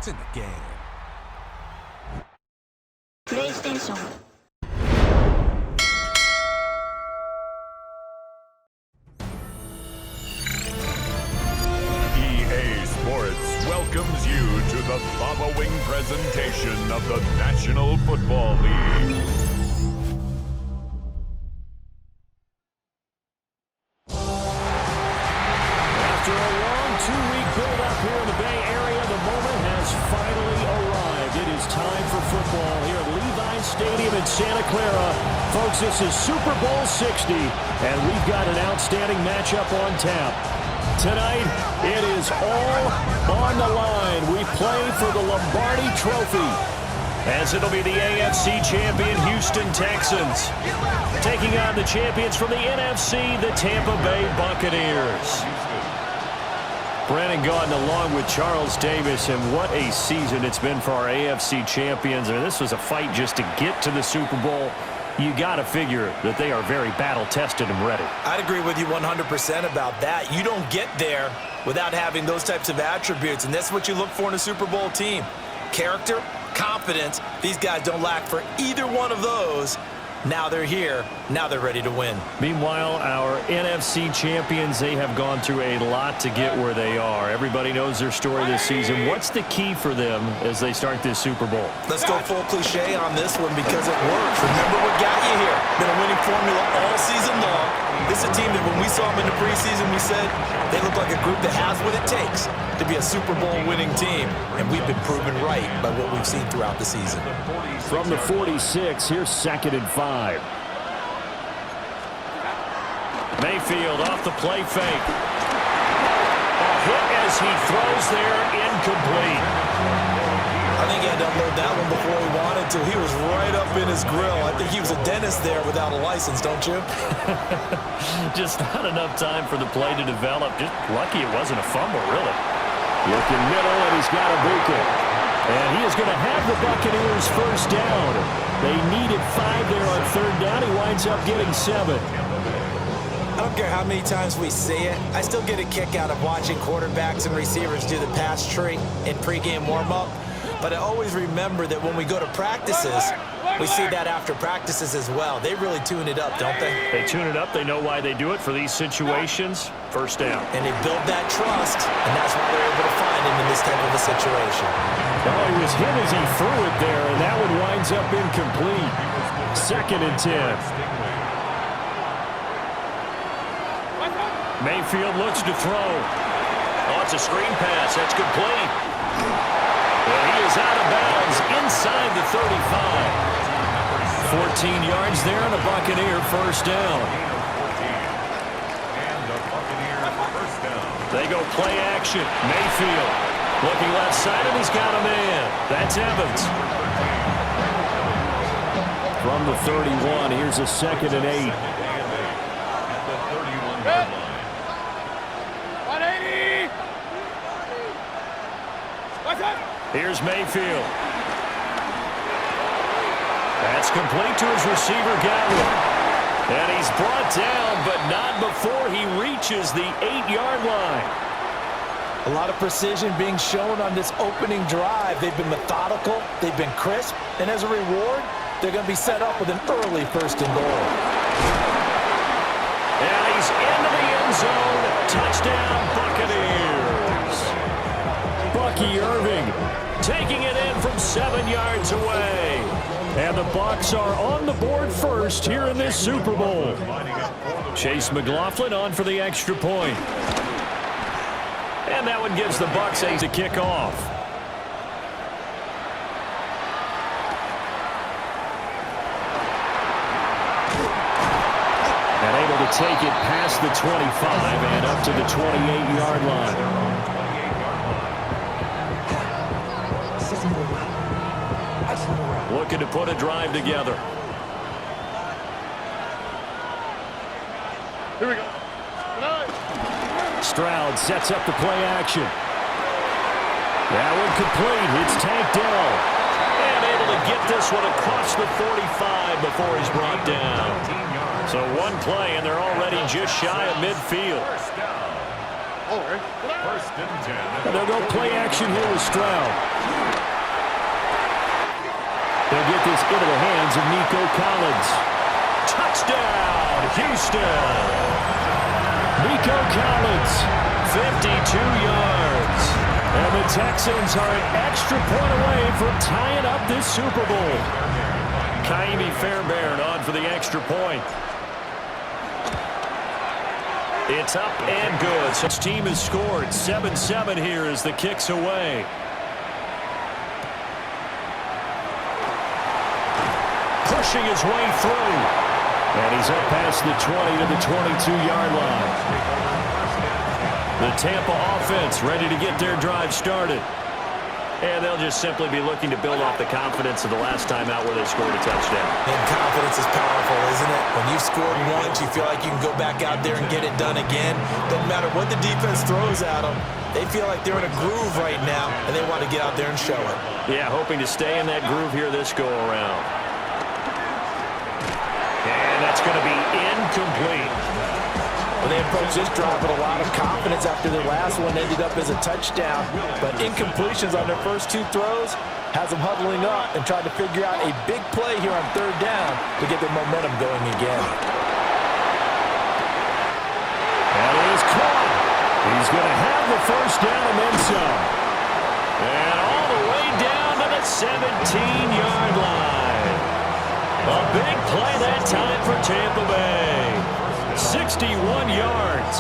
It's in the game. PlayStation. EA Sports welcomes you to the following presentation of the National Football League. After a long two-week build-up here in the Bay Area, the moment has finally arrived. It is time for football here at Levi Stadium in Santa Clara. Folks, this is Super Bowl 60, and we've got an outstanding matchup on tap. Tonight, it is all on the line. We play for the Lombardi Trophy, as it'll be the AFC champion Houston Texans taking on the champions from the NFC, the Tampa Bay Buccaneers. Brandon Gaudin along with Charles Davis, and what a season it's been for our AFC champions. And this was a fight just to get to the Super Bowl. You got to figure that they are very battle-tested and ready. I'd agree with you 100% about that. You don't get there without having those types of attributes, and that's what you look for in a Super Bowl team. Character, confidence. These guys don't lack for either one of those. Now they're here. Now they're ready to win. Meanwhile, our NFC champions, they have gone through a lot to get where they are. Everybody knows their story this season. What's the key for them as they start this Super Bowl? Let's go full cliche on this one because it works. Remember what got you here. Been a winning formula all season long. This is a team that when we saw them in the preseason, we said they look like a group that has what it takes to be a Super Bowl winning team. And we've been proven right by what we've seen throughout the season. From the 46, here's 2nd and 5. Mayfield off the play fake. A hit as he throws there, incomplete. I think he had to unload that one before he wanted to. He was right up in his grill. I think he was a dentist there without a license, don't you? Just not enough time for the play to develop. Just lucky it wasn't a fumble, really. Looking middle, and he's got a Ibuka. And he is going to have the Buccaneers first down. They needed 5 there on 3rd down. He winds up getting 7. I don't care how many times we see it. I still get a kick out of watching quarterbacks and receivers do the pass tree in pregame warm-up. But I always remember that when we go to practices, we see that after practices as well. They really tune it up, don't they? They tune it up. They know why they do it for these situations. First down. And they build that trust, and that's why they're able to find him in this type of a situation. Oh, he was hit as he threw it there, and that one winds up incomplete. 2nd and 10. Mayfield looks to throw. Oh, it's a screen pass. That's complete. And he is out of bounds inside the 35. 14 yards there, and a Buccaneer first down. They go play action. Mayfield looking left side, and he's got a man. That's Evans. From the 31, here's a 2nd and 8. Here's Mayfield. That's complete to his receiver, Godwin. And he's brought down, but not before he reaches the 8-yard line. A lot of precision being shown on this opening drive. They've been methodical. They've been crisp. And as a reward, they're going to be set up with an early 1st and goal. And he's into the end zone. Touchdown, Buccaneers. Bucky Irving taking it in from 7 yards away. And the Bucs are on the board first here in this Super Bowl. Chase McLaughlin on for the extra point. And that one gives the Bucs a to kick off. And able to take it past the 25 and up to the 28-yard line. Looking to put a drive together. Here we go. Stroud sets up the play action. That one complete. It's Tank Dell. And able to get this one across the 45 before he's brought down. So one play, and they're already just shy of midfield. First and 10. And they'll go play action here with Stroud. They'll get this into the hands of Nico Collins. Touchdown, Houston! Nico Collins, 52 yards. And the Texans are an extra point away from tying up this Super Bowl. Kaimi Fairbairn on for the extra point. It's up and good. So his team has scored 7-7 here as the kick's away. Pushing his way through. And he's up past the 20 to the 22-yard line. The Tampa offense ready to get their drive started. And they'll just simply be looking to build off the confidence of the last time out where they scored a touchdown. And confidence is powerful, isn't it? When you've scored once, you feel like you can go back out there and get it done again. Doesn't matter what the defense throws at them. They feel like they're in a groove right now, and they want to get out there and show it. Yeah, hoping to stay in that groove here this go-around. And that's going to be incomplete. Well, they approached this drive with a lot of confidence after their last one ended up as a touchdown. But incompletions on their first two throws has them huddling up and trying to figure out a big play here on third down to get their momentum going again. That is caught. He's going to have the first down and then some. And all the way down to the 17-yard line. A big play that time for Tampa Bay. 61 yards.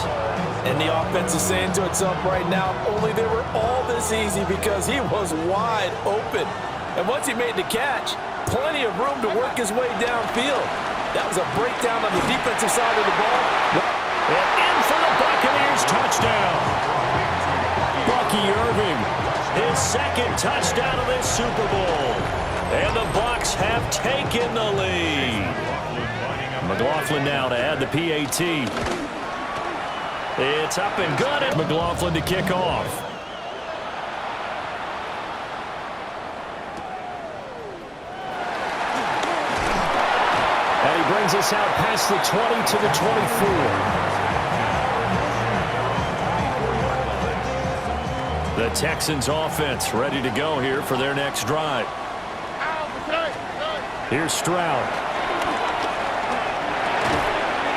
And the offense is saying to itself right now, only they were all this easy because he was wide open. And once he made the catch, plenty of room to work his way downfield. That was a breakdown on the defensive side of the ball. And in for the Buccaneers touchdown. Bucky Irving, his second touchdown of this Super Bowl. And the Bucs have taken the lead. McLaughlin now to add the PAT. It's up and good. And McLaughlin to kick off. And he brings us out past the 20 to the 24. The Texans offense ready to go here for their next drive. Here's Stroud.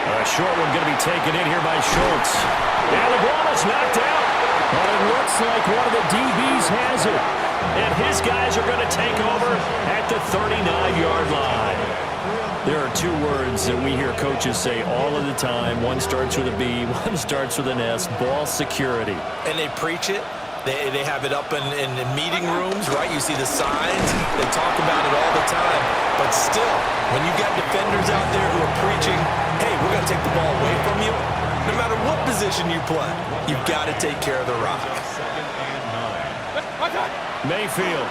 A short one going to be taken in here by Schultz. And the ball is knocked out. But it looks like one of the DBs has it. And his guys are going to take over at the 39-yard line. There are two words that we hear coaches say all of the time. One starts with a B, one starts with an S. Ball security. And they preach it. They have it up in meeting rooms, right? You see the signs. They talk about it all the time. But still, when you got defenders out there who are preaching, hey, we're going to take the ball away from you, no matter what position you play, you've got to take care of the rock. Mayfield.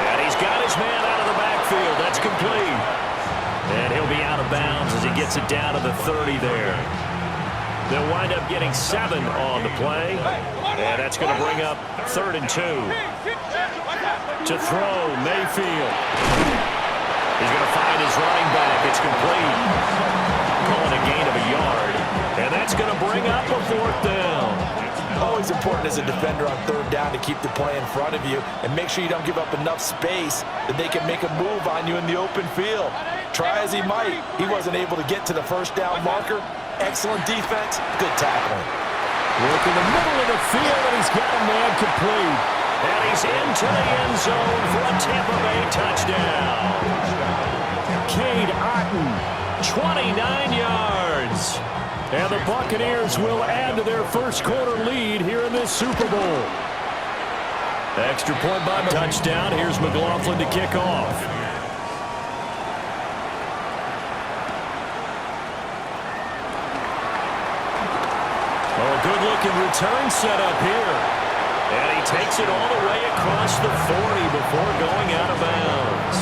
And he's got his man out of the backfield. That's complete. And he'll be out of bounds as he gets it down to the 30 there. They'll wind up getting 7 on the play. And that's going to bring up 3rd and 2. To throw, Mayfield. He's going to find his running back. It's complete. Calling a gain of a yard. And that's going to bring up a 4th down. Always important as a defender on 3rd down to keep the play in front of you and make sure you don't give up enough space that they can make a move on you in the open field. Try as he might, he wasn't able to get to the 1st down marker. Excellent defense, good tackling. Look in the middle of the field, and he's got a man complete. And he's into the end zone for a Tampa Bay touchdown. Cade Otton, 29 yards. And the Buccaneers will add to their first quarter lead here in this Super Bowl. Extra point by touchdown. Here's McLaughlin to kick off. Good-looking return set up here. And he takes it all the way across the 40 before going out of bounds.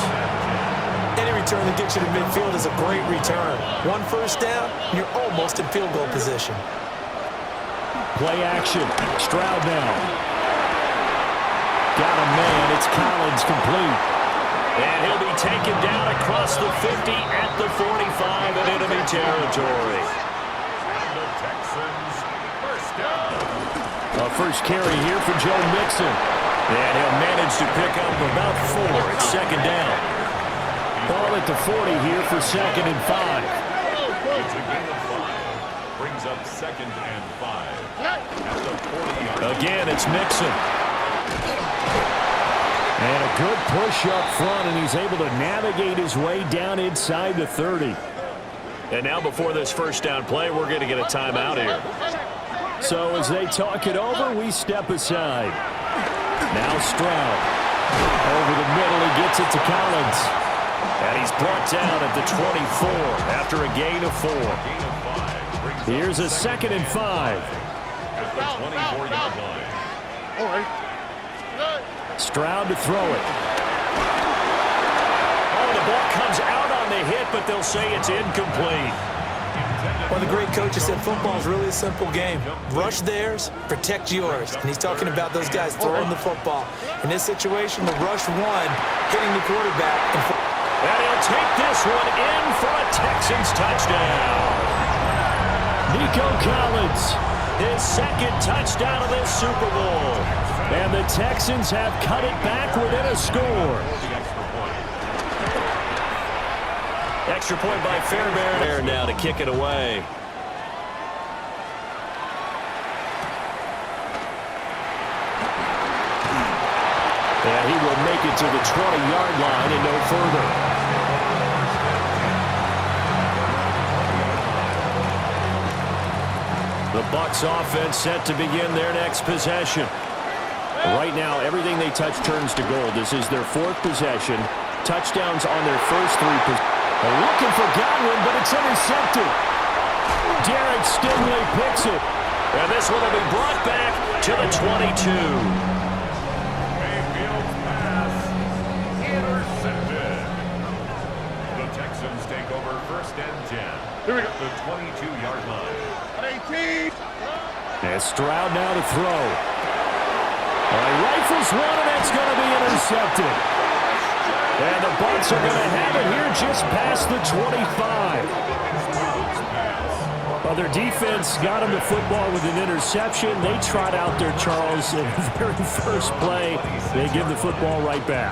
Any return that gets you to midfield is a great return. 1 first down, you're almost in field goal position. Play action. Stroud now. Got a man. It's Collins complete. And he'll be taken down across the 50 at the 45 in enemy territory. The Texans A first carry here for Joe Mixon. And he'll manage to pick up about 4. It's second down. Ball at the 40 here for 2nd and 5. It's a gain of 5. Brings up 2nd and 5. At the 40-yard. Again, it's Mixon. And a good push up front, and he's able to navigate his way down inside the 30. And now before this first down play, we're going to get a timeout here. So as they talk it over, we step aside. Now Stroud. Over the middle, he gets it to Collins. And he's brought down at the 24 after a gain of 4. Here's a 2nd and 5. At the 24-yard line. All right. Stroud to throw it. Oh, the ball comes out on the hit, but they'll say it's incomplete. Well, the great coach has said football is really a simple game. Rush theirs, protect yours. And he's talking about those guys throwing the football. In this situation, the rush one, hitting the quarterback. And he'll take this one in for a Texans touchdown. Nico Collins, his 2nd touchdown of this Super Bowl. And the Texans have cut it back within a score. Extra point by Fairbairn there now to kick it away. And he will make it to the 20-yard line and no further. The Bucs offense set to begin their next possession. Right now, everything they touch turns to gold. This is their 4th possession. Touchdowns on their first 3 possessions. Looking for Godwin, but it's intercepted. Derek Stingley picks it. And this one will be brought back to the 22. Mayfield's pass intercepted. The Texans take over 1st and 10. Here we go. The 22-yard line. 18. And Stroud now to throw. He rifles one, and that's going to be intercepted. And the Bucs are going to have it here just past the 25. Well, their defense got them the football with an interception. They trot out there, Charles, in the very first play. They give the football right back.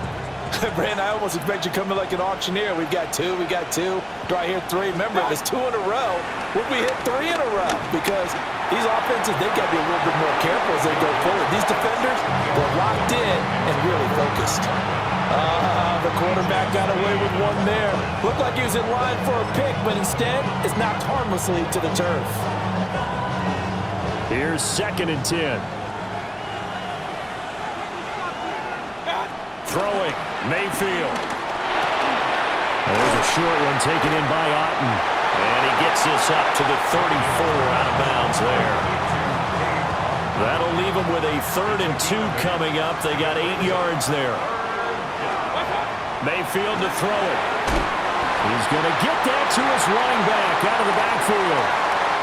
Brand, I almost expect you coming like an auctioneer. We've got 2, we got 2. Do I hear 3? Remember, if it's 2 in a row, would we hit 3 in a row? Because these offenses, they've got to be a little bit more careful as they go forward. These defenders, they're locked in and really focused. The quarterback got away with one there. Looked like he was in line for a pick, but instead, it's knocked harmlessly to the turf. Here's 2nd and 10. Throwing, Mayfield. There's a short one taken in by Otten. And he gets this up to the 34 out of bounds there. That'll leave him with a 3rd and 2 coming up. They got 8 yards there. Mayfield to throw it. He's going to get that to his running back out of the backfield.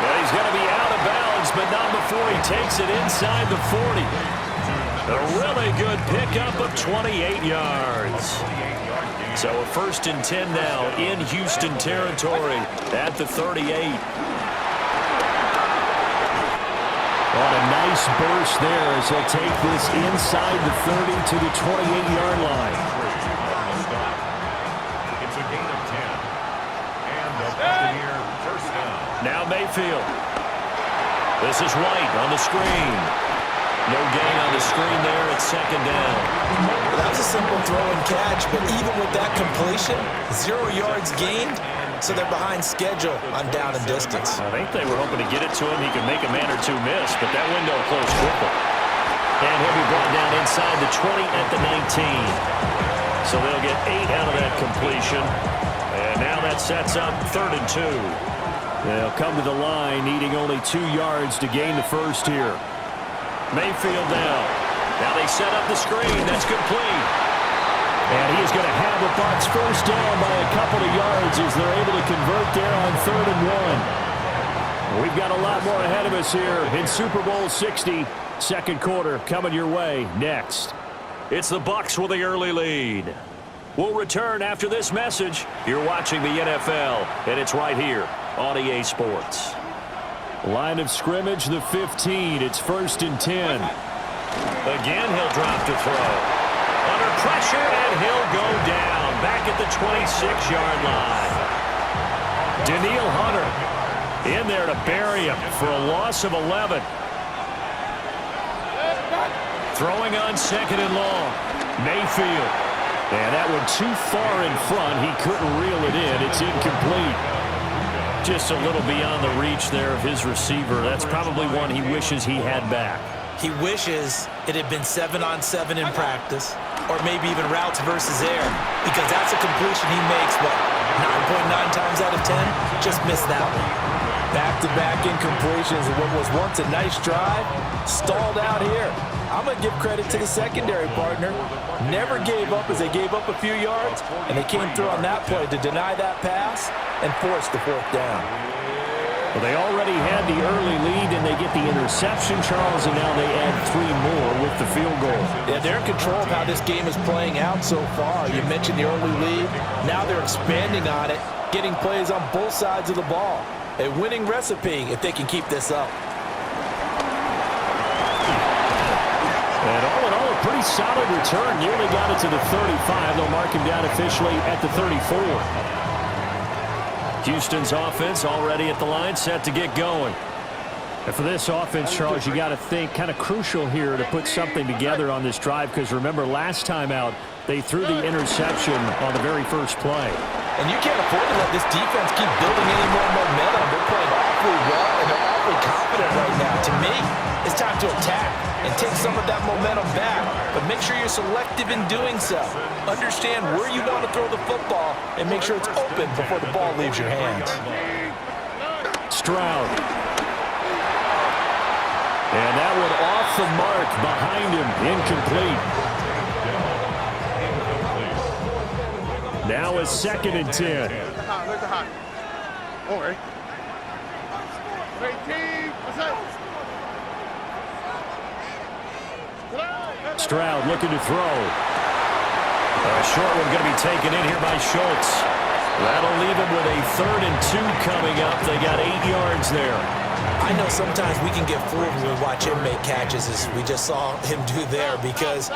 Well, he's going to be out of bounds, but not before he takes it inside the 40. A really good pickup of 28 yards. So a 1st and 10 now in Houston territory at the 38. What a nice burst there as he'll take this inside the 30 to the 28-yard line. It's a gain of 10. And the Buccaneer first down. Now Mayfield. This is White on the screen. No gain on the screen there at 2nd down. That was a simple throw and catch, but even with that completion, 0 yards gained, so they're behind schedule on down and distance. I think they were hoping to get it to him. He could make a man or 2 miss, but that window closed quickly. And he'll be brought down inside the 20 at the 19. So they'll get 8 out of that completion. And now that sets up 3rd and 2. They'll come to the line needing only 2 yards to gain the first here. Mayfield now. Now they set up the screen. That's complete. And he is going to have the Bucs first down by a couple of yards as they're able to convert there on 3rd and 1. We've got a lot more ahead of us here in Super Bowl 60. Second quarter coming your way next. It's the Bucs with the early lead. We'll return after this message. You're watching the NFL, and it's right here on EA Sports. Line of scrimmage, the 15. It's 1st and 10. Again, he'll drop to throw. Under pressure, and he'll go down. Back at the 26-yard line. Danielle Hunter in there to bury him for a loss of 11. Throwing on 2nd and long. Mayfield. And that one too far in front. He couldn't reel it in. It's incomplete. Just a little beyond the reach there of his receiver. That's probably one he wishes he had back. He wishes it had been 7-on-7 in practice, or maybe even routes versus air, because that's a completion he makes, what, 9.9 times out of 10? Just missed that one. Back-to-back incompletions of what was once a nice drive, stalled out here. I'm going to give credit to the secondary partner. Never gave up as they gave up a few yards, and they came through on that play to deny that pass and force the 4th down. Well, they already had the early lead, and they get the interception, Charles, and now they add 3 more with the field goal. Yeah, they're in control of how this game is playing out so far. You mentioned the early lead. Now they're expanding on it, getting plays on both sides of the ball. A winning recipe if they can keep this up. And all in all, a pretty solid return. Nearly got it to the 35. They'll mark him down officially at the 34. Houston's offense already at the line, set to get going. And for this offense, Charles, you got to think kind of crucial here to put something together on this drive, because remember, last time out, they threw the interception on the very first play. And you can't afford to let this defense keep building any more momentum. They're playing awfully well, and they're awfully confident right now. To me, it's time to attack and take some of that momentum back, but make sure you're selective in doing so. Understand where you want to throw the football and make sure it's open before the ball leaves your hands. Stroud. And that one off the mark behind him, incomplete. Now a 2nd and 10. All right. 18. What's that? Stroud looking to throw. A short one going to be taken in here by Schultz. That'll leave him with a 3rd and 2 coming up. They got 8 yards there. I know sometimes we can get fooled when we watch him make catches, as we just saw him do there, because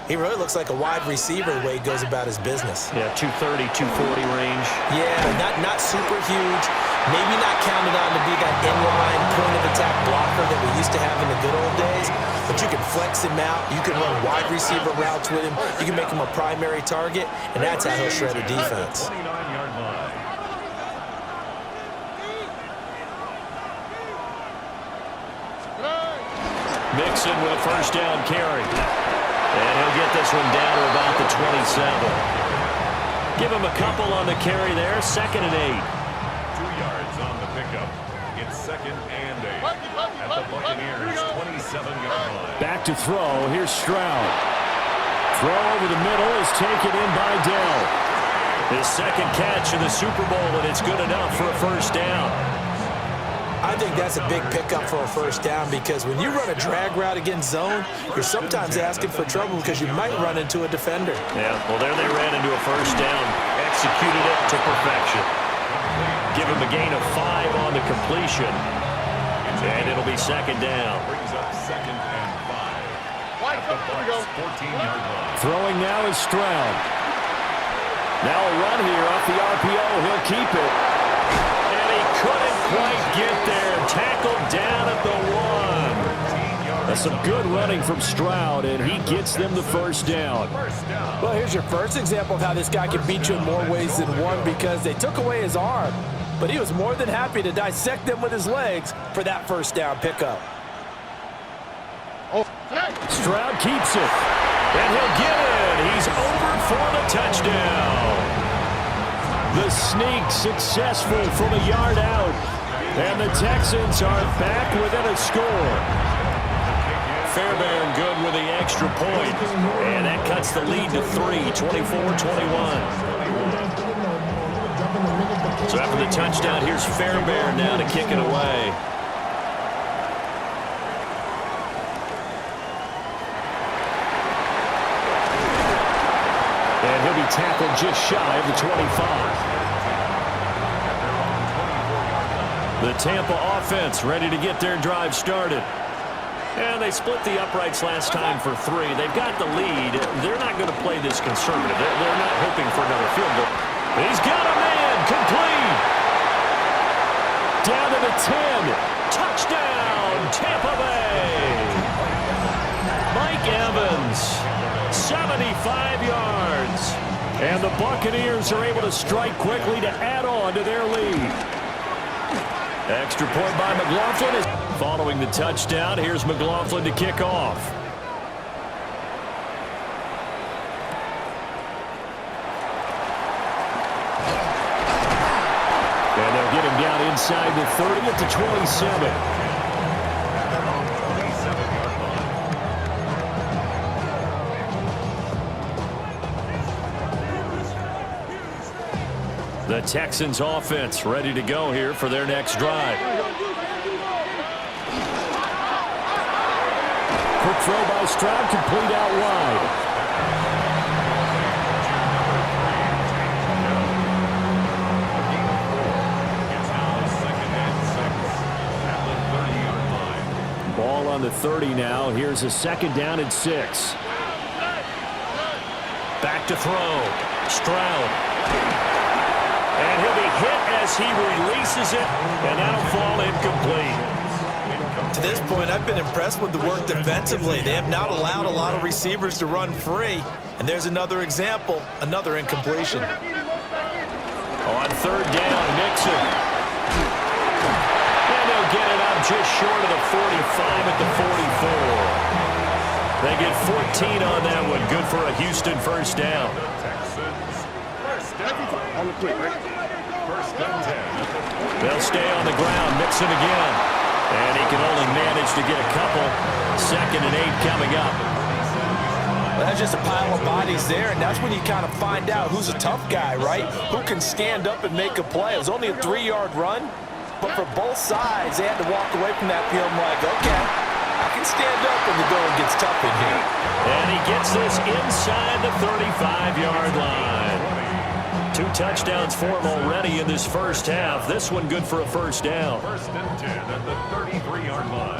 he really looks like a wide receiver the way he goes about his business. Yeah, 230, 240 range. Yeah, not super huge. Maybe not counted on to be that inline point-of-attack blocker that we used to have in the good old days, but you can flex him out. You can run wide receiver routes with him. You can make him a primary target, and that's how he'll shred a defense. Mixon with a 1st down carry. And he'll get this one down to about the 27. Give him a couple on the carry there. 2nd and 8. 2 yards on the pickup. It's 2nd and 8 at the Buccaneers' 27-yard line. Back to throw. Here's Stroud. Throw over the middle is taken in by Dell. His 2nd catch of the Super Bowl, and it's good enough for a 1st down. I think that's a big pickup for a 1st down, because when you run a drag route against zone, you're sometimes asking for trouble because you might run into a defender. Yeah, well, there they ran into a 1st down. Executed it to perfection. Give him a gain of 5 on the completion. And it'll be 2nd down. Brings up 2nd and 5 at the Bucs' 14-yard line. Throwing now is Stroud. Now a run here off the RPO. He'll keep it. And he couldn't quite get there. Tackled down at the 1. That's some good running from Stroud, and he gets them the 1st down. Well, here's your first example of how this guy can beat you in more ways than one, because they took away his arm, but he was more than happy to dissect them with his legs for that 1st down pickup. Stroud keeps it, and he'll get it. He's over for the touchdown. The sneak successful from a yard out, and the Texans are back within a score. Fairbairn good with the extra point, and that cuts the lead to 3, 24-21. So after the touchdown, here's Fairbairn now to kick it away. And he'll be tackled just shy of the 25. The Tampa offense ready to get their drive started. And they split the uprights last time for 3. They've got the lead. They're not going to play this conservative. They're not hoping for another field goal. He's got a man. Complete. Down to the 10. Touchdown, Tampa Bay. Mike Evans, 75 yards. And the Buccaneers are able to strike quickly to add on to their lead. Extra point by McLaughlin. Following the touchdown, here's McLaughlin to kick off. And they'll get him down inside the 30 at the 27. The Texans offense ready to go here for their next drive. Quick throw by Stroud, complete out wide. Ball on the 30 now. Here's a 2nd down and 6. Back to throw. Stroud. And he'll be hit as he releases it, and that'll fall incomplete. To this point, I've been impressed with the work defensively. They have not allowed a lot of receivers to run free. And there's another example, another incompletion. On 3rd down, Nixon. And they'll get it up just short of the 45 at the 44. They get 14 on that one. Good for a Houston 1st down. On the quick, right? 1st and 10. They'll stay on the ground. Nixon again. And he can only manage to get a couple. 2nd and 8 coming up. Well, that's just a pile of bodies there, and that's when you kind of find out who's a tough guy, right? Who can stand up and make a play. It was only a 3-yard run, but for both sides, they had to walk away from that field like, okay, I can stand up when the going gets tough in here. And he gets this inside the 35-yard line. 2 touchdowns for him already in this 1st half. This one good for a 1st down. 1st and 10 at the 33-yard line.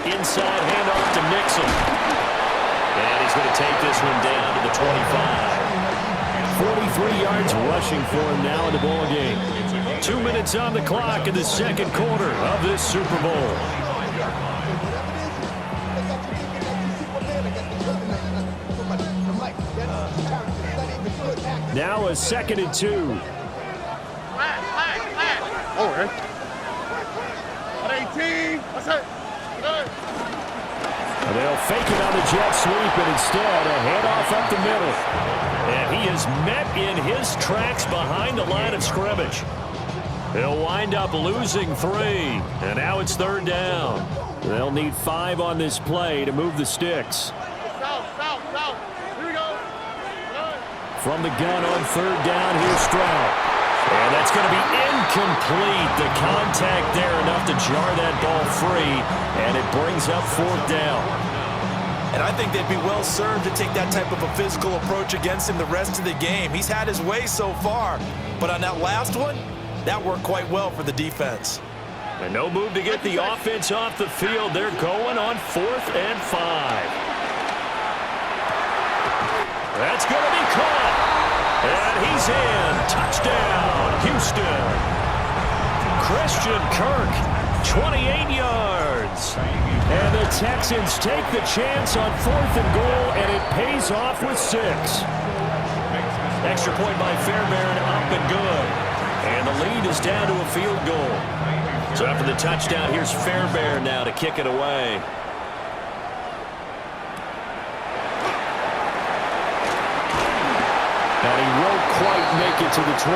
Inside handoff to Nixon. And he's going to take this one down to the 25. 43 yards rushing for him now in the ball game. 2 minutes on the clock in the 2nd quarter of this Super Bowl. Now a 2nd and 2. Oh, right. 18. That's it. They'll fake it on the jet sweep, and instead a handoff up the middle. And he is met in his tracks behind the line of scrimmage. He'll wind up losing 3. And now it's 3rd down. They'll need 5 on this play to move the sticks. South. Here we go. From the gun on 3rd down, here's Stroud. And that's going to be incomplete. The contact there enough to jar that ball free. And it brings up 4th down. And I think they'd be well served to take that type of a physical approach against him the rest of the game. He's had his way so far. But on that last one, that worked quite well for the defense. And no move to get the offense off the field. They're going on 4th and 5. That's going to be caught. And he's in. Touchdown, Houston. Christian Kirk, 28 yards. And the Texans take the chance on 4th and goal, and it pays off with 6. Extra point by Fairbairn, up and good. And the lead is down to a field goal. So after the touchdown, here's Fairbairn now to kick it away. And he won't quite make it to the 25.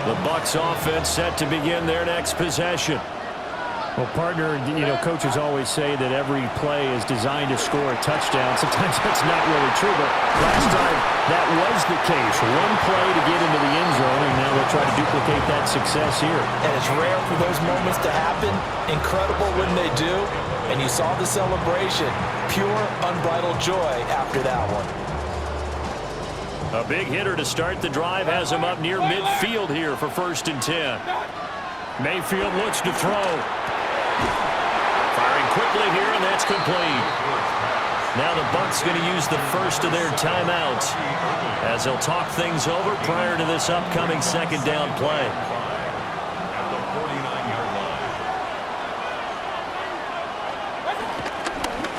The Bucs offense set to begin their next possession. Well, partner, coaches always say that every play is designed to score a touchdown. Sometimes that's not really true, but last time that was the case. One play to get into the end zone, and now they'll try to duplicate that success here. And it's rare for those moments to happen. Incredible when they do. And you saw the celebration. Pure, unbridled joy after that one. A big hitter to start the drive has him up near midfield here for 1st and 10. Mayfield looks to throw. Firing quickly here, and that's complete. Now the Bucs going to use the first of their timeouts as they'll talk things over prior to this upcoming 2nd down play.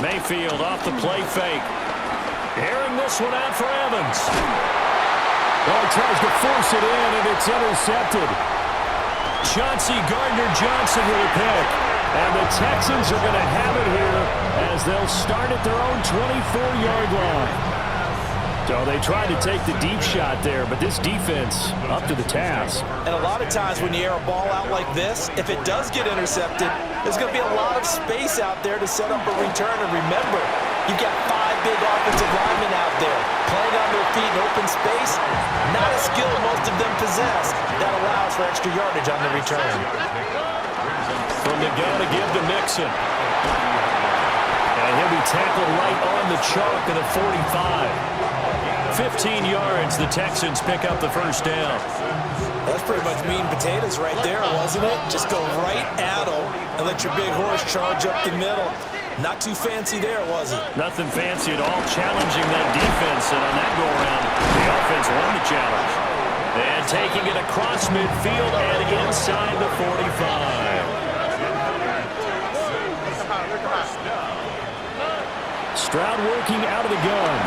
Mayfield off the play fake. Airing this one out for Evans. Well, he tries to force it in, and it's intercepted. Chauncey Gardner-Johnson with a pick. And the Texans are going to have it here as they'll start at their own 24-yard line. So they tried to take the deep shot there, but this defense up to the task. And a lot of times when you air a ball out like this, if it does get intercepted, there's going to be a lot of space out there to set up a return. And remember, you've got 5 big offensive linemen out there playing on their feet in open space. Not a skill most of them possess that allows for extra yardage on the return. From the gun to give to Mixon. And he'll be tackled right on the chalk at the 45. 15 yards, the Texans pick up the 1st down. That's pretty much meat and potatoes right there, wasn't it? Just go right at them and let your big horse charge up the middle. Not too fancy there, was it? Nothing fancy at all, challenging that defense, and on that go-around, the offense won the challenge. And taking it across midfield and inside the 45. Stroud working out of the gun.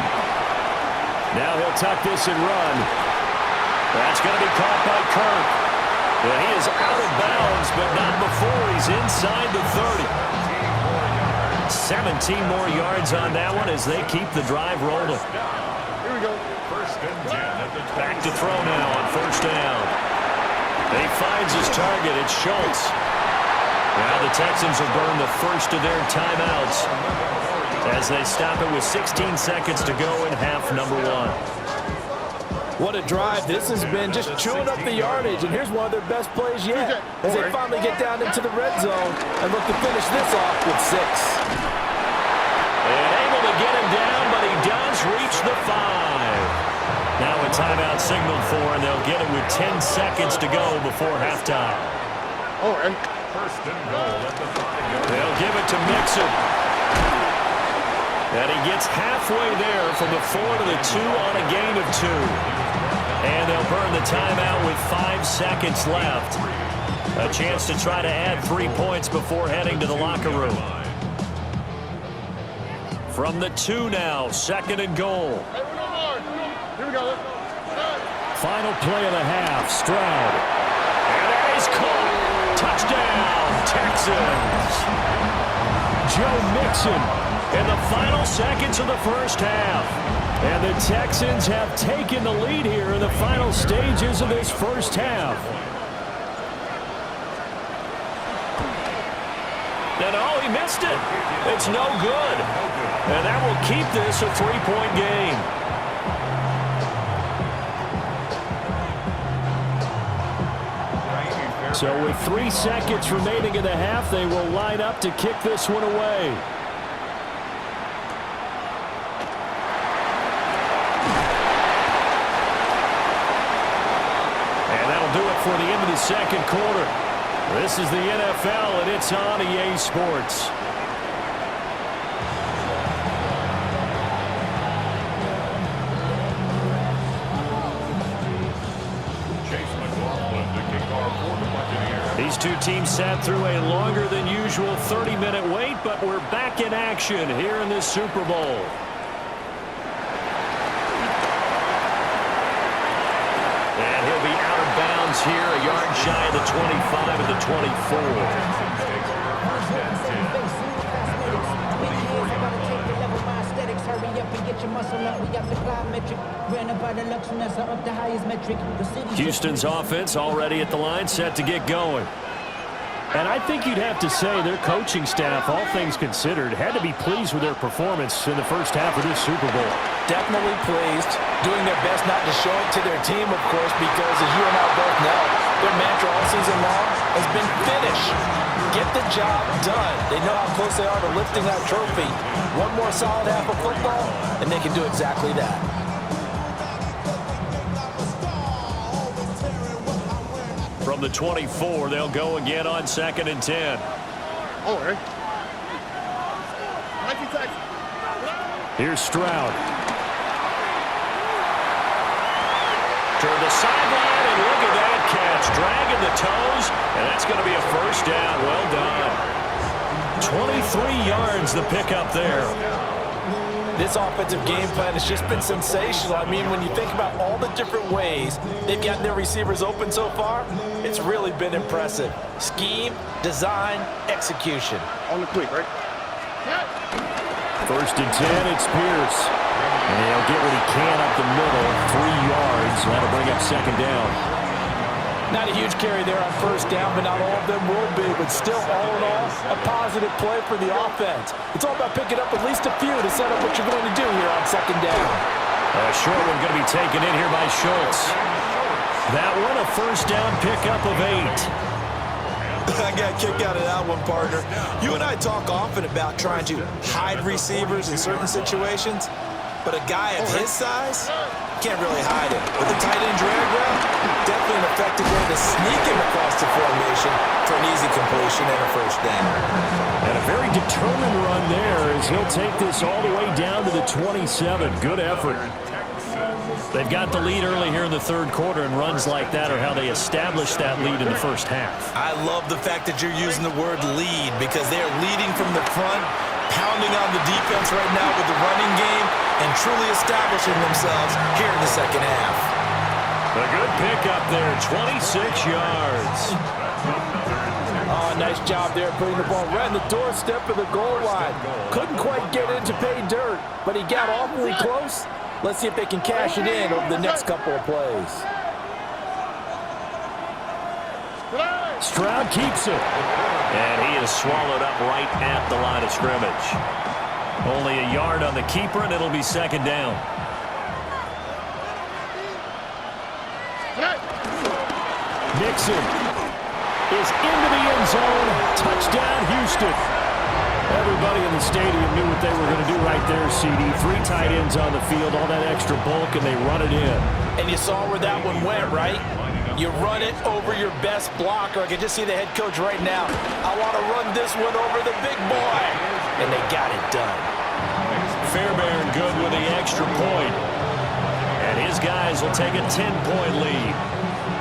Now he'll tuck this and run. That's going to be caught by Kirk. Well, he is out of bounds, but not before he's inside the 30. 17 more yards on that one as they keep the drive rolling. Here we go. 1st and 10 at the 20. Back to throw now on 1st down. He finds his target. It's Schultz. Now the Texans will burn the first of their timeouts as they stop it with 16 seconds to go in half number 1. What a drive this has been, just chewing up the yardage, and here's one of their best plays yet as they finally get down into the red zone and look to finish this off with 6. And able to get him down, but he does reach the 5. Now a timeout signaled for, and they'll get it with 10 seconds to go before halftime. Oh, and 1st and goal at the 5-yard line. They'll give it to Mixon. And he gets halfway there from the 4 to the 2 on a gain of 2. And they'll burn the timeout with 5 seconds left. A chance to try to add 3 points before heading to the locker room. From the 2 now, 2nd and goal. hey, we're no more. Here we go. Final play of the half. Stroud. And that is caught. Touchdown, Texans. Joe Mixon In the final seconds of the 1st half. And the Texans have taken the lead here in the final stages of this 1st half. And oh, he missed it. It's no good. And that will keep this a 3-point game. So with 3 seconds remaining in the half, they will line up to kick this one away. Do it for the end of the 2nd quarter. This is the NFL, and it's on EA Sports. These two teams sat through a longer than usual 30-minute wait, but we're back in action here in this Super Bowl. Here, a yard shy of the 25 and the 24. Houston's offense already at the line, set to get going. And I think you'd have to say their coaching staff, all things considered, had to be pleased with their performance in the first half of this Super Bowl. Definitely pleased, doing their best not to show it to their team, of course, because as you and I both know, their mantra all season long has been finish. Get the job done. They know how close they are to lifting that trophy. One more solid half of football, and they can do exactly that. From the 24, they'll go again on 2nd and 10. Oh, hey. Mikey Texas. Here's Stroud. To the sideline, and look at that catch. Dragging the toes, and that's going to be a first down. Well done. 23 yards the pickup there. This offensive game plan has just been sensational. I mean, when you think about all the different ways they've gotten their receivers open so far, it's really been impressive. Scheme, design, execution. On the quick, right? 1st and 10, it's Pierce. And he'll get what he can up the middle, 3 yards. That'll bring up 2nd down. Not a huge carry there on 1st down, but not all of them will be. But still, all in all, a positive play for the offense. It's all about picking up at least a few to set up what you're going to do here on 2nd down. A short one going to be taken in here by Schultz. That one, a 1st down pickup of 8. I got a kick out of that one, partner. You and I talk often about trying to hide receivers in certain situations, but a guy of his size can't really hide it. With the tight end drag route, definitely an effective way to sneak him across the formation for an easy completion and a 1st down. And a very determined run there as he'll take this all the way down to the 27. Good effort. They've got the lead early here in the 3rd quarter, and runs like that are how they establish that lead in the first half. I love the fact that you're using the word lead because they're leading from the front, pounding on the defense right now with the running game, and truly establishing themselves here in the 2nd half. A good pickup there, 26 yards. Oh, nice job there putting the ball right in the doorstep of the goal line. Couldn't quite get in to pay dirt, but he got awfully close. Let's see if they can cash it in over the next couple of plays. Stroud keeps it. And he is swallowed up right at the line of scrimmage. Only a yard on the keeper, and it'll be 2nd down. Nixon is into the end zone. Touchdown, Houston. Everybody in the stadium knew what they were going to do right there, CD. 3 tight ends on the field, all that extra bulk, and they run it in. And you saw where that one went, right? You run it over your best blocker. I can just see the head coach right now. I want to run this one over the big boy. And they got it done. Fairbairn good with the extra point. And his guys will take a 10-point lead.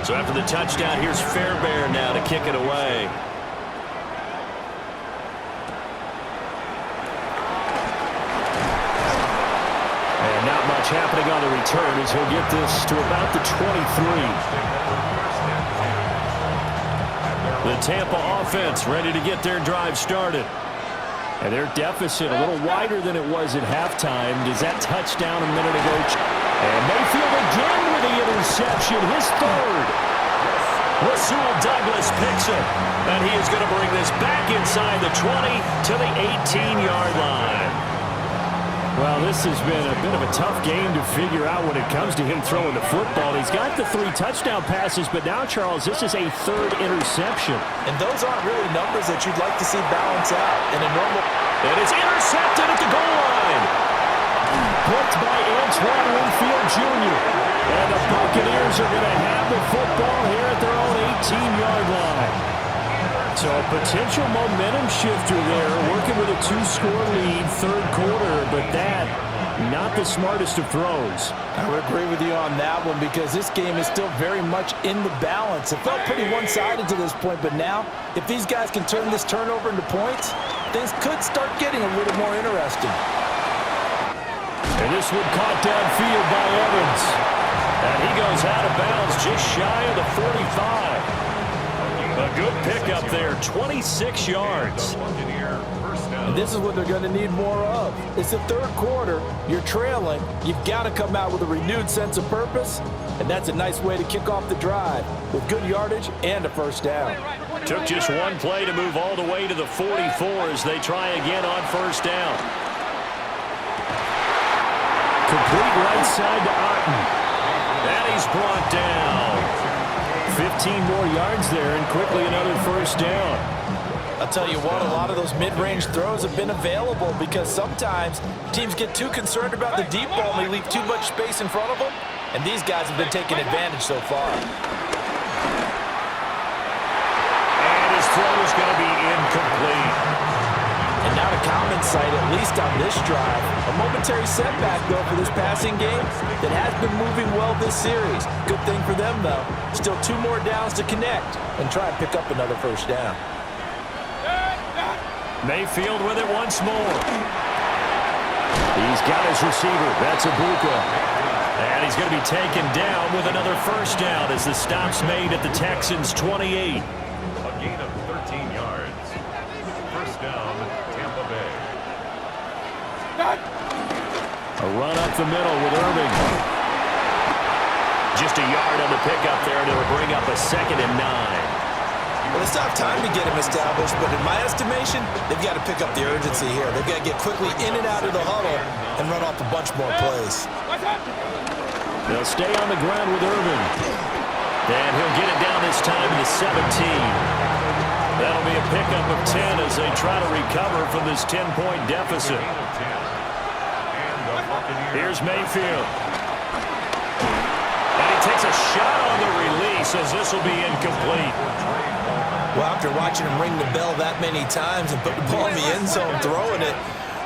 So after the touchdown, here's Fairbairn now to kick it away. And not much happening on the return as he'll get this to about the 23. The Tampa offense ready to get their drive started. And their deficit a little wider than it was at halftime. Does that touchdown a minute ago? And Mayfield again with the interception, his 3rd. Rasul Douglas picks it, and he is going to bring this back inside the 20 to the 18-yard line. Well, this has been a bit of a tough game to figure out when it comes to him throwing the football. He's got the 3 touchdown passes, but now, Charles, this is a 3rd interception. And those aren't really numbers that you'd like to see balance out in a normal. And it's intercepted at the goal line. Picked by Antoine Winfield Jr. And the Buccaneers are going to have the football here at their own 18-yard line. So a potential momentum shifter there, working with a 2-score lead, 3rd quarter, but that, not the smartest of throws. I would agree with you on that one because this game is still very much in the balance. It felt pretty one-sided to this point, but now, if these guys can turn this turnover into points, things could start getting a little more interesting. And this one caught downfield by Evans. And he goes out of bounds just shy of the 45. A good pickup there, 26 yards. And And this is what they're going to need more of. It's the third quarter. You're trailing. You've got to come out with a renewed sense of purpose, and that's a nice way to kick off the drive with good yardage and a first down. Took just one play to move all the way to the 44 as they try again on first down. Complete right side to Otten. And he's brought down. 15 more yards there and quickly another first down. I'll tell you what, a lot of those mid-range throws have been available because sometimes teams get too concerned about the deep ball and they leave too much space in front of them, and these guys have been taking advantage so far. And his throw is going to be incomplete. And now to common sight, at least on this drive. A momentary setback, though, for this passing game that has been moving well this series. Good thing for them, though. Still 2 more downs to connect and try and pick up another first down. Mayfield with it once more. He's got his receiver. That's Ibuka. And he's going to be taken down with another first down as the stop's made at the Texans' 28. A gain of 13 yards. First down, Tampa Bay. A run up the middle with Irving. Just a yard on the pickup there, and it'll bring up a 2nd and 9. Well, it's not time to get him established, but in my estimation, they've got to pick up the urgency here. They've got to get quickly in and out of the huddle and run off a bunch more plays. They'll stay on the ground with Irving. And he'll get it down this time to 17. That'll be a pickup of 10 as they try to recover from this 10-point deficit. Here's Mayfield. And he takes a shot on the release as this will be incomplete. Well, after watching him ring the bell that many times and put the ball in the end zone throwing it,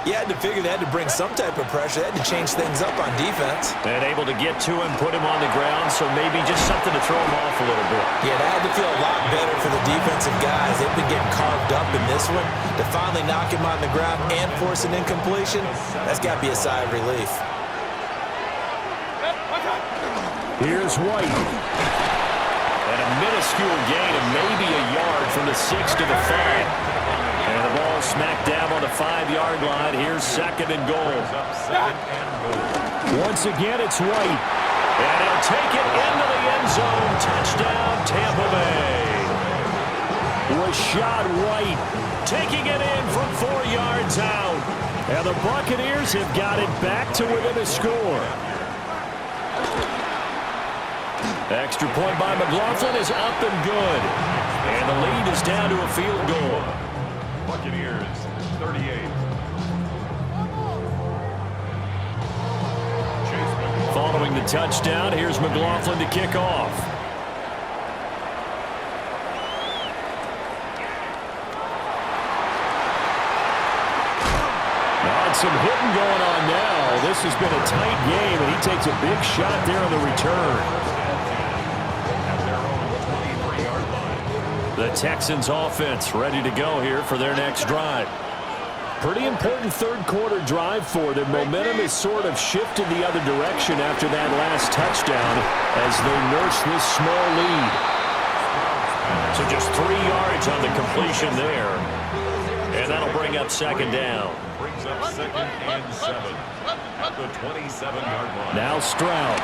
you had to figure they had to bring some type of pressure. They had to change things up on defense. And able to get to him, put him on the ground, so maybe just something to throw him off a little bit. Yeah, that had to feel a lot better for the defensive guys. They've been getting carved up in this one. To finally knock him on the ground and force an incompletion, that's got to be a sigh of relief. Here's White. And a minuscule gain of maybe a yard from the 6 to the 5. And the ball smacked down on the 5-yard line. Here's 2nd and goal. Once again, it's White. And he'll take it into the end zone. Touchdown, Tampa Bay. Rashad White Taking it in from 4 yards out. And the Buccaneers have got it back to within a score. Extra point by McLaughlin is up and good. And the lead is down to a field goal. Buccaneers, 38. Following the touchdown, here's McLaughlin to kick off. Some hitting going on now. This has been a tight game, and he takes a big shot there on the return. The Texans offense ready to go here for their next drive. Pretty important third quarter drive for them. Momentum is sort of shifted the other direction after that last touchdown as they nurse this small lead. So just 3 yards on the completion there. And that'll bring up 2nd down. Brings up 2nd and 7 at the 27-yard line. Now Stroud.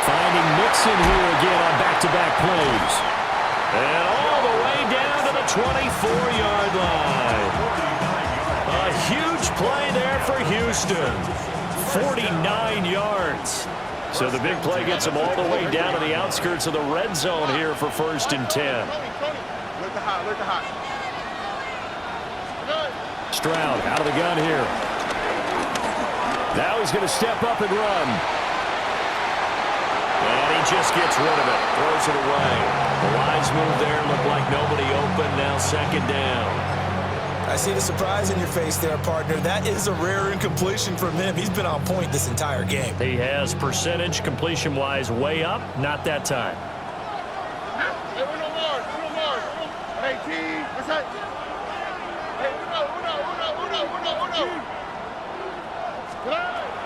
Finding Mixon here again on back-to-back plays. And all the way down to the 24-yard line. A huge play there for Houston. 49 yards. So the big play gets them all the way down to the outskirts of the red zone here for 1st and 10. Stroud out of the gun here. Now he's going to step up and run. And he just gets rid of it. Throws it away. The wise move there. Looked like nobody open. Now 2nd down. I see the surprise in your face there, partner. That is a rare incompletion from him. He's been on point this entire game. He has percentage completion-wise way up. Not that time.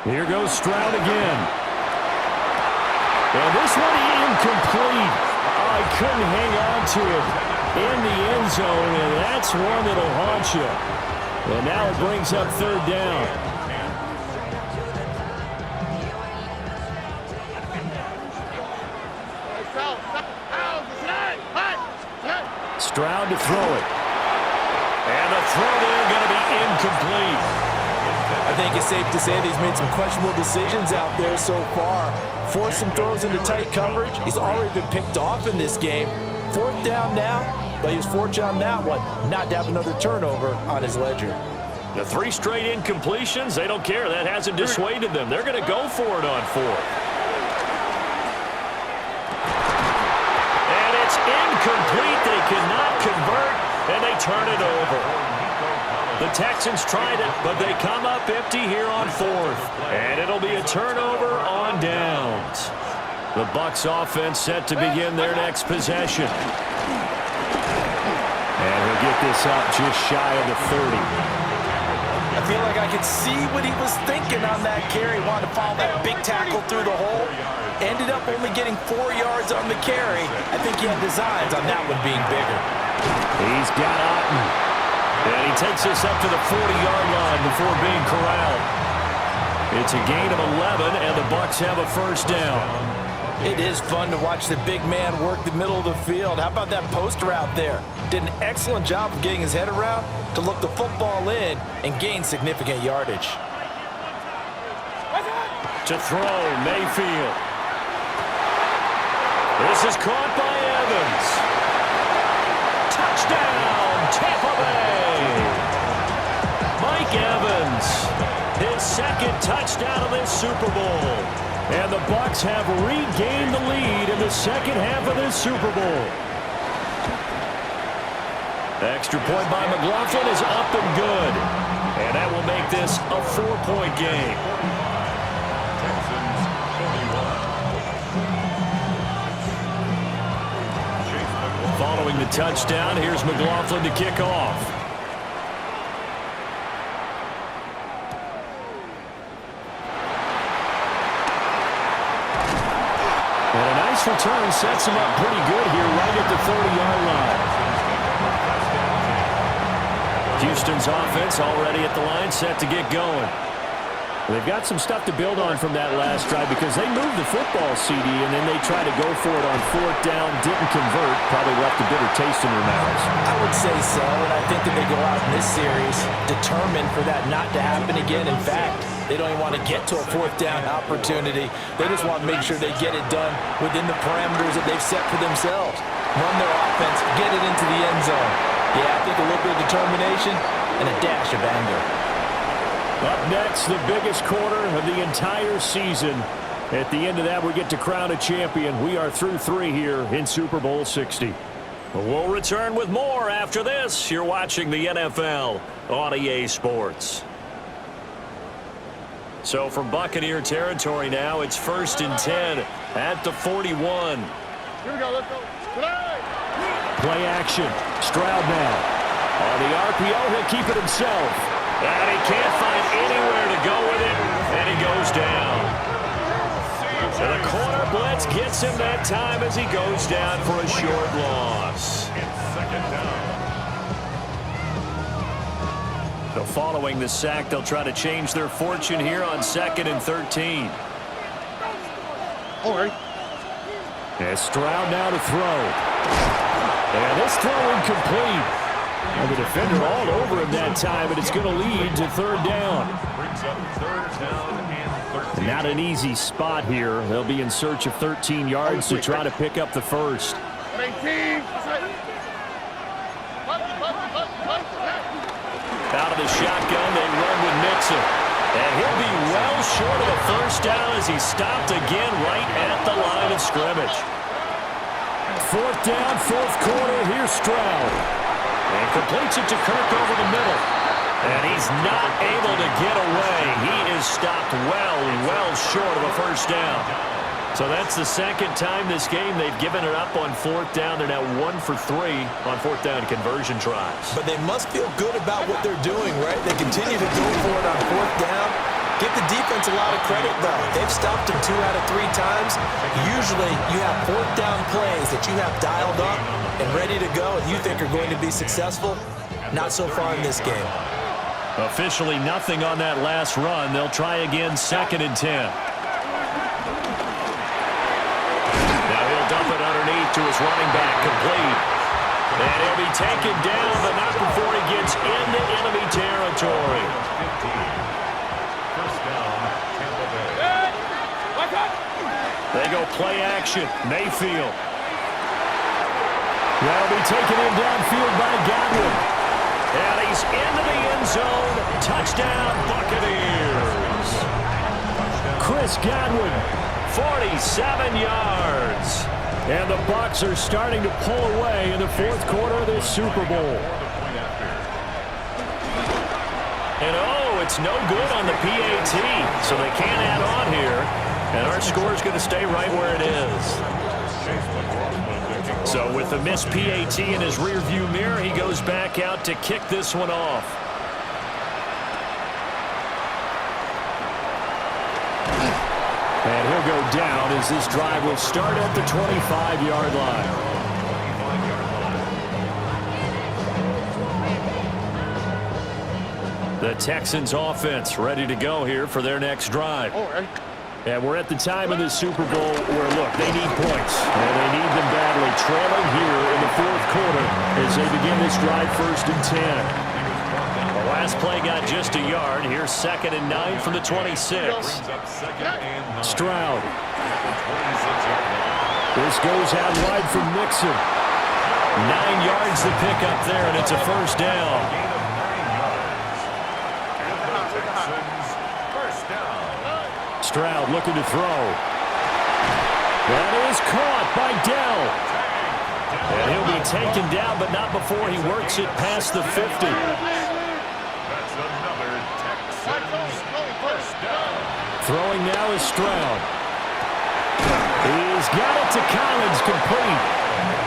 Here goes Stroud again. And this one incomplete. Oh, I couldn't hang on to it. in the end zone, and that's one that'll haunt you. And now it brings up third down. Stroud to throw it. And the throw there going to be incomplete. I think it's safe to say that he's made some questionable decisions out there so far. Forced some throws into tight coverage. He's already been picked off in this game. Fourth down now, but he was fortunate on that one not to have another turnover on his ledger. The 3 straight incompletions, they don't care. That hasn't dissuaded them. They're going to go for it on 4th. And it's incomplete. They cannot convert, and they turn it over. The Texans tried it, but they come up empty here on 4th. And it'll be a turnover on downs. The Bucs offense set to begin their next possession. And he'll get this up just shy of the 30. I feel like I could see what he was thinking on that carry. Wanted to follow that big tackle through the hole. Ended up only getting 4 yards on the carry. I think he had designs on that one being bigger. He's got Otten. And he takes this up to the 40-yard line before being corralled. It's a gain of 11, and the Bucs have a first down. It is fun to watch the big man work the middle of the field. How about that post route there? Did an excellent job of getting his head around to look the football in and gain significant yardage. To throw, Mayfield. This is caught by Evans. Touchdown, Tampa Bay. Mike Evans, his second touchdown of this Super Bowl. And the Bucs have regained the lead in the second half of this Super Bowl. Extra point by McLaughlin is up and good. And that will make this a 4-point game. Following the touchdown, here's McLaughlin to kick off. And a nice return sets him up pretty good here right at the 30-yard line. Houston's offense already at the line, set to get going. They've got some stuff to build on from that last drive because they moved the football, CD, and then they tried to go for it on 4th down, didn't convert, probably left a bitter taste in their mouths. I would say so, and I think that they go out in this series determined for that not to happen again. In fact, they don't even want to get to a 4th down opportunity. They just want to make sure they get it done within the parameters that they've set for themselves. Run their offense, get it into the end zone. Yeah, I think a little bit of determination and a dash of anger. Up next, the biggest quarter of the entire season. At the end of that, we get to crown a champion. We are through 3 here in Super Bowl 60. We'll return with more after this. You're watching the NFL on EA Sports. So from Buccaneer territory now, it's 1st and 10 at the 41. Here we go, let's go. Play action. Stroud now. On the RPO, he'll keep it himself. And he can't find anywhere to go with it, and he goes down. So the corner blitz gets him that time as he goes down for a short loss. So following the sack, they'll try to change their fortune here on 2nd and 13. All right. And Stroud now to throw. And this throw incomplete. And the defender all over him that time, but it's going to lead to 3rd down. And not an easy spot here. They'll be in search of 13 yards to try to pick up the first. Out of the shotgun, they run with Mixon. And he'll be well short of a first down as he's stopped again right at the line of scrimmage. 4th down, 4th quarter. Here's Stroud. And completes it to Kirk over the middle. And he's not able to get away. He is stopped well short of a first down. So that's the second time this game they've given it up on 4th down. They're now 1 for 3 on 4th down conversion tries. But they must feel good about what they're doing, right? They continue to go for it on 4th down. Give the defense a lot of credit, though. They've stopped him 2 out of 3 times. Usually, you have 4th down plays that you have dialed up and ready to go and you think are going to be successful. Not so far in this game. Officially nothing on that last run. They'll try again, 2nd and 10. Now he'll dump it underneath to his running back, complete. And he'll be taken down, but not before he gets into enemy territory. They go play action. Mayfield. That'll be taken in downfield by Godwin. And he's into the end zone. Touchdown, Buccaneers. Chris Godwin, 47 yards. And the Bucs are starting to pull away in the 4th quarter of this Super Bowl. And oh, it's no good on the PAT, so they can't add on here. And our score is going to stay right where it is. So with the missed PAT in his rearview mirror, he goes back out to kick this one off. And he'll go down as this drive will start at the 25-yard line. The Texans offense ready to go here for their next drive. And we're at the time of the Super Bowl where, look, they need points. And they need them badly, trailing here in the 4th quarter as they begin this drive 1st and 10. The last play got just a yard. Here's 2nd and 9 from the 26. Stroud. This goes out wide from Mixon. 9 yards to pick up there, and it's a 1st down. Stroud looking to throw. That is caught by Dell. And he'll be taken down, but not before he works it past the 50. Throwing now is Stroud. He's got it to Collins, complete.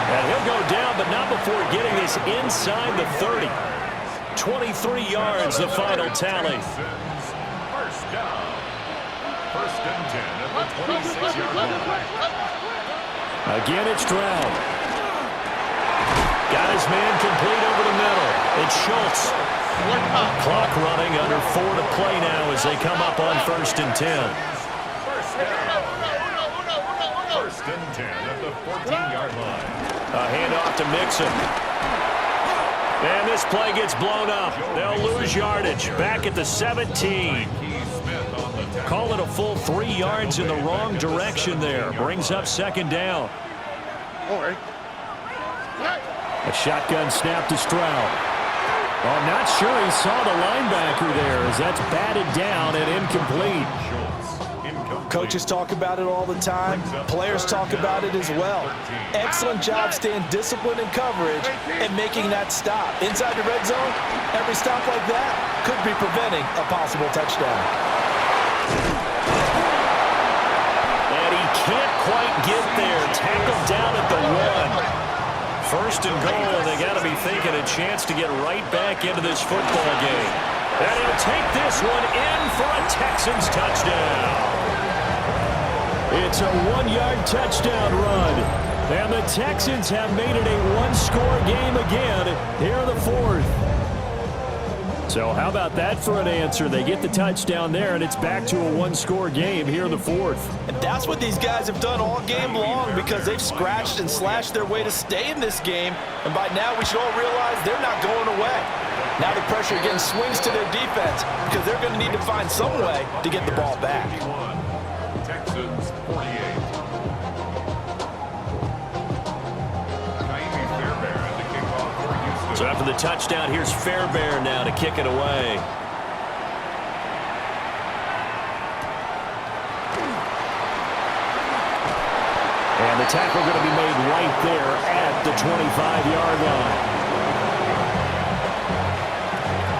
And he'll go down, but not before getting this inside the 30. 23 yards, the final tally. Again, it's Stroud. Got his man complete over the middle. It's Schultz. Clock running, under 4 to play now as they come up on 1st and 10. 1st and 10 at the 14-yard line. A handoff to Mixon. And this play gets blown up. They'll lose yardage. Back at the 17. Call it a full 3 yards in the wrong direction there. Brings up 2nd down. A shotgun snap to Stroud. Well, I'm not sure he saw the linebacker there as that's batted down and incomplete. Coaches talk about it all the time. Players talk about it as well. Excellent job staying disciplined in coverage and making that stop. Inside the red zone, every stop like that could be preventing a possible touchdown. And he can't quite get there. Tackled down at the 1. 1st and goal, and they got to be thinking a chance to get right back into this football game. And he'll take this one in for a Texans touchdown. It's a 1-yard touchdown run. And the Texans have made it a 1-score game again here in the 4th. So how about that for an answer? They get the touchdown there, and it's back to a 1-score game here in the 4th. And that's what these guys have done all game long because they've scratched and slashed their way to stay in this game. And by now, we should all realize they're not going away. Now the pressure again swings to their defense because they're going to need to find some way to get the ball back. Texans 48. So after the touchdown, here's Fairbairn now to kick it away. And the tackle going to be made right there at the 25-yard line.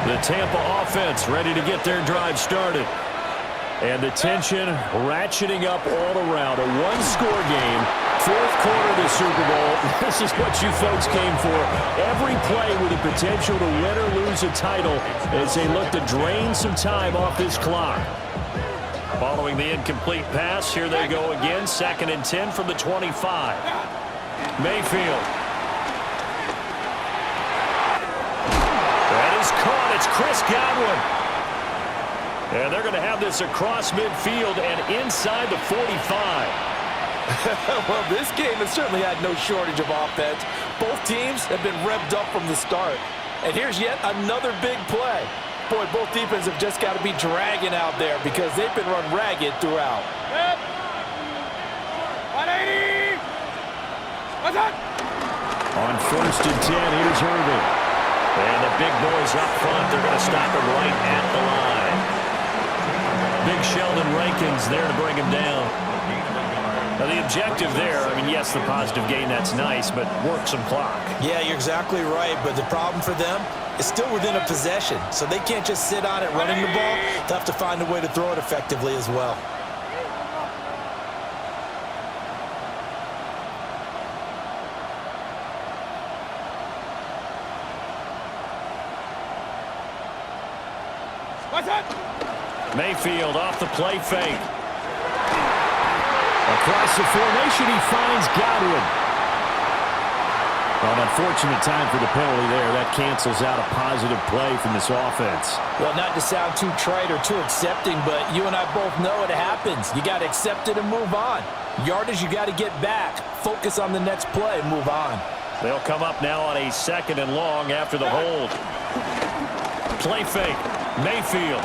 The Tampa offense ready to get their drive started. And the tension ratcheting up all around. A one-score game, fourth quarter of the Super Bowl. This is what you folks came for. Every play with the potential to win or lose a title as they look to drain some time off this clock. Following the incomplete pass, here they go again. 2nd and 10 from the 25. Mayfield. That is caught. It's Chris Godwin. And they're going to have this across midfield and inside the 45. Well, this game has certainly had no shortage of offense. Both teams have been revved up from the start. And here's yet another big play. Boy, both defenses have just got to be dragging out there because they've been run ragged throughout. 180! What's that? On 1st and 10, here's Irving. And the big boys up front, they're going to stop him right at the line. Big Sheldon Rankins there to bring him down. Now, the objective there, I mean, yes, the positive gain, that's nice, but work some clock. Yeah, you're exactly right, but the problem for them is still within a possession, so they can't just sit on it running the ball. They'll have to find a way to throw it effectively as well. What's that? Mayfield off the play fake. Across the formation, he finds Godwin. Well, an unfortunate time for the penalty there. That cancels out a positive play from this offense. Well, not to sound too trite or too accepting, but you and I both know it happens. You got to accept it and move on. Yardage, you got to get back. Focus on the next play and move on. They'll come up now on a 2nd and long after the hold. Play fake. Mayfield.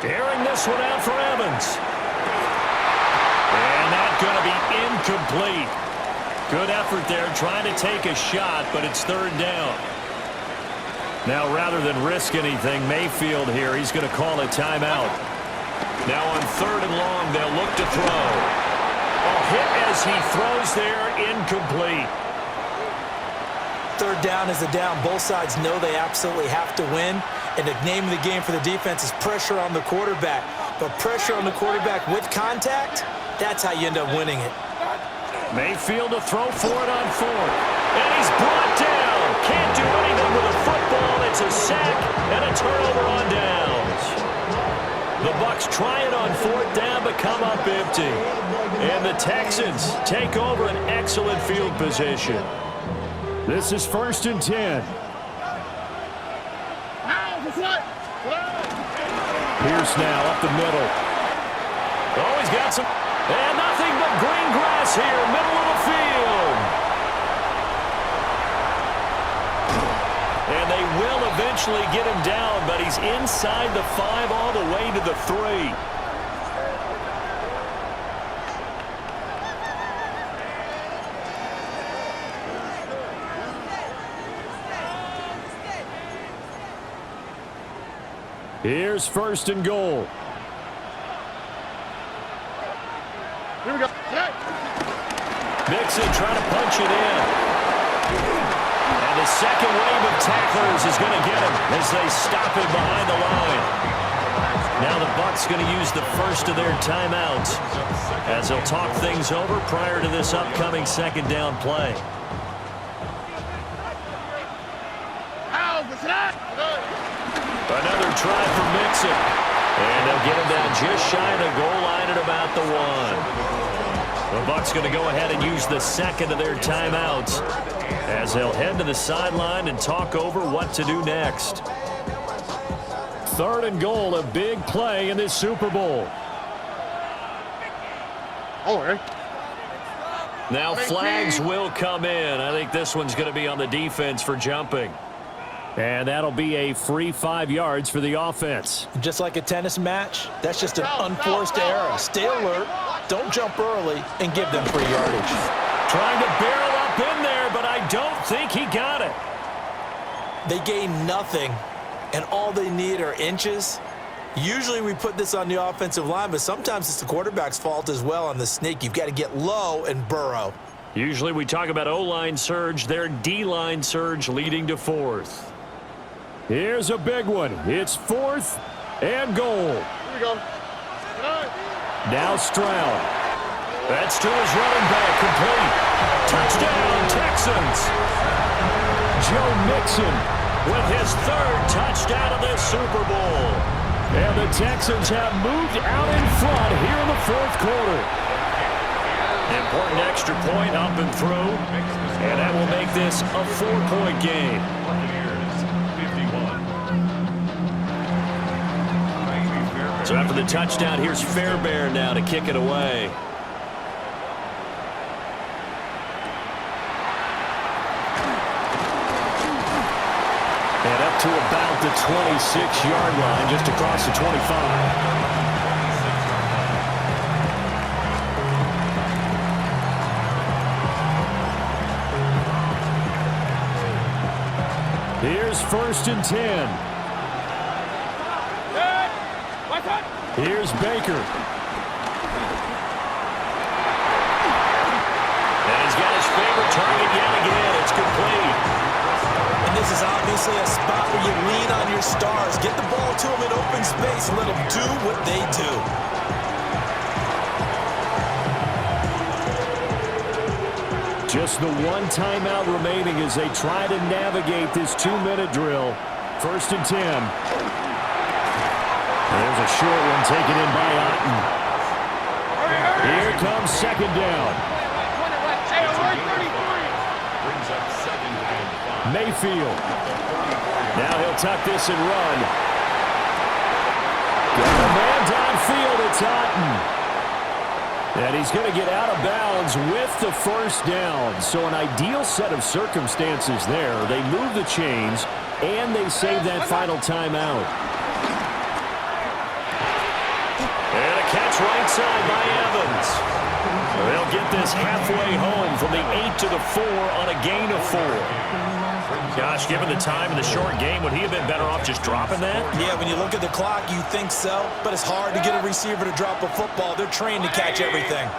Airing this one out for Evans. And that's going to be incomplete. Good effort there trying to take a shot, but it's 3rd down. Now, rather than risk anything, Mayfield here, he's going to call a timeout. Now on 3rd and long, they'll look to throw. A hit as he throws there, incomplete. 3rd down is a down. Both sides know they absolutely have to win. And the name of the game for the defense is pressure on the quarterback. But pressure on the quarterback with contact, that's how you end up winning it. Mayfield to throw for it on 4th. And he's brought down. Can't do anything with a football. It's a sack and a turnover on downs. The Bucs try it on 4th down, but come up empty. And the Texans take over an excellent field position. This is 1st and 10. Pierce now up the middle. Oh, he's got some. And nothing but green grass here, middle of the field. And they will eventually get him down, but he's inside the 5 all the way to the 3. Here's 1st and goal. Here we go. Mixon trying to punch it in. And the second wave of tacklers is going to get him as they stop him behind the line. Now the Bucs going to use the first of their timeouts as they'll talk things over prior to this upcoming 2nd down play. Another try for Mixon. And they'll get him down just shy of the goal line at about the 1. The Bucs going to go ahead and use the 2nd of their timeouts as they'll head to the sideline and talk over what to do next. 3rd and goal, a big play in this Super Bowl. All right. Now flags will come in. I think this one's going to be on the defense for jumping. And that'll be a free 5 yards for the offense. Just like a tennis match, that's just an unforced error. Stay alert, don't jump early, and give them free yardage. Trying to barrel up in there, but I don't think he got it. They gain nothing, and all they need are inches. Usually we put this on the offensive line, but sometimes it's the quarterback's fault as well on the sneak. You've got to get low and burrow. Usually we talk about O-line surge, their D-line surge leading to 4th. Here's a big one. It's 4th and goal. we go. Now Stroud. That's to his running back, complete. Touchdown, Texans. Joe Mixon with his third touchdown of this Super Bowl. And the Texans have moved out in front here in the fourth quarter. Important extra point up and through, and that will make this a 4-point game. So after the touchdown, here's Fairbairn now to kick it away. And up to about the 26-yard line, just across the 25. Here's 1st and 10. Here's Baker. And he's got his favorite target yet again. It's complete. And this is obviously a spot where you lean on your stars. Get the ball to them in open space and let them do what they do. Just the one timeout remaining as they try to navigate this 2-minute drill. 1st and 10. There's a short one taken in by Otten. Here comes 2nd down. Mayfield. Now he'll tuck this and run. Got a man downfield. It's Otten. And he's going to get out of bounds with the 1st down. So an ideal set of circumstances there. They move the chains, and they save that final timeout. And a catch right side by Evans. They'll get this halfway home from the 8 to the 4 on a gain of 4. Gosh, given the time in the short game, would he have been better off just dropping that? Yeah, when you look at the clock, you think so, but it's hard to get a receiver to drop a football. They're trained to catch everything.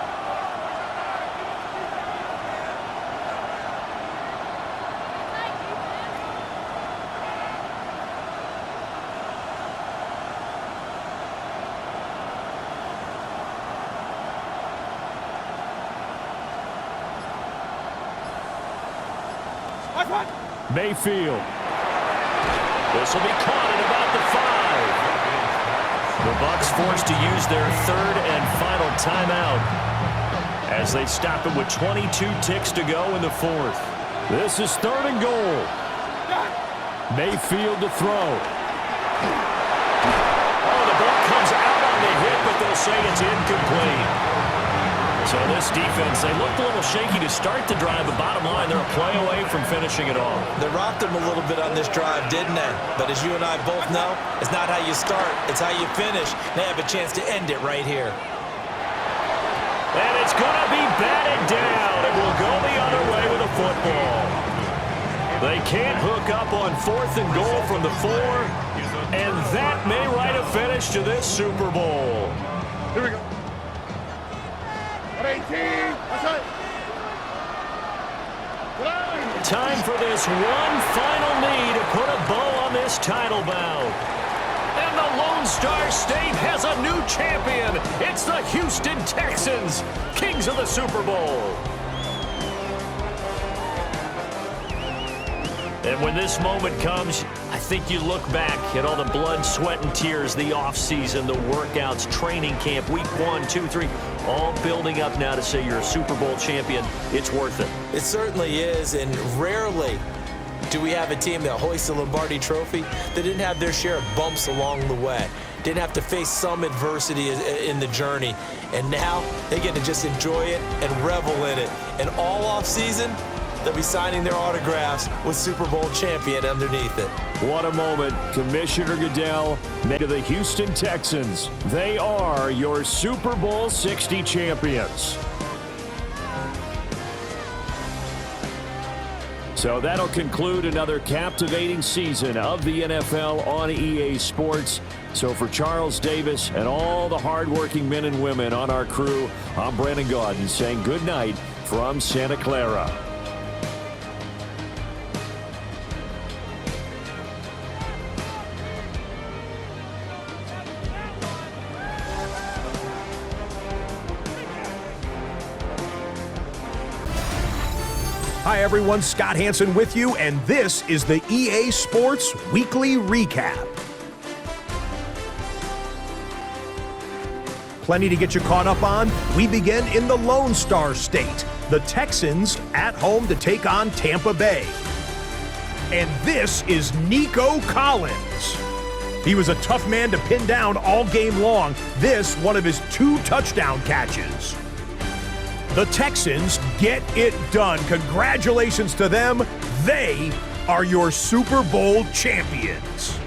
Mayfield. This will be caught at about the 5. The Bucs forced to use their 3rd and final timeout as they stop it with 22 ticks to go in the 4th. This is 3rd and goal. Mayfield to throw. Oh, the ball comes out on the hit, but they'll say it's incomplete. So this defense, they looked a little shaky to start the drive, but bottom line, they're a play away from finishing it off. They rocked them a little bit on this drive, didn't they? But as you and I both know, it's not how you start, it's how you finish. They have a chance to end it right here. And it's going to be batted down. It will go the other way with a football. They can't hook up on 4th and goal from the 4, and that may write a finish to this Super Bowl. Here we go. 18. Time for this one final knee to put a bow on this title bout. And the Lone Star State has a new champion. It's the Houston Texans, kings of the Super Bowl. And when this moment comes, I think you look back at all the blood, sweat, and tears, the offseason, the workouts, training camp, week 1, 2, 3, all building up now to say you're a Super Bowl champion. It's worth it. It certainly is, and rarely do we have a team that hoists a Lombardi trophy that didn't have their share of bumps along the way, didn't have to face some adversity in the journey, and now they get to just enjoy it and revel in it. And all offseason, they'll be signing their autographs with Super Bowl champion underneath it. What a moment. Commissioner Goodell to the Houston Texans. They are your Super Bowl 60 champions. So that'll conclude another captivating season of the NFL on EA Sports. So for Charles Davis and all the hardworking men and women on our crew, I'm Brandon Gaudin saying good night from Santa Clara. Hi everyone, Scott Hansen with you, and this is the EA Sports Weekly Recap. Plenty to get you caught up on. We begin in the Lone Star State. The Texans at home to take on Tampa Bay. And this is Nico Collins. He was a tough man to pin down all game long. This, one of his 2 touchdown catches. The Texans get it done. Congratulations to them. They are your Super Bowl champions.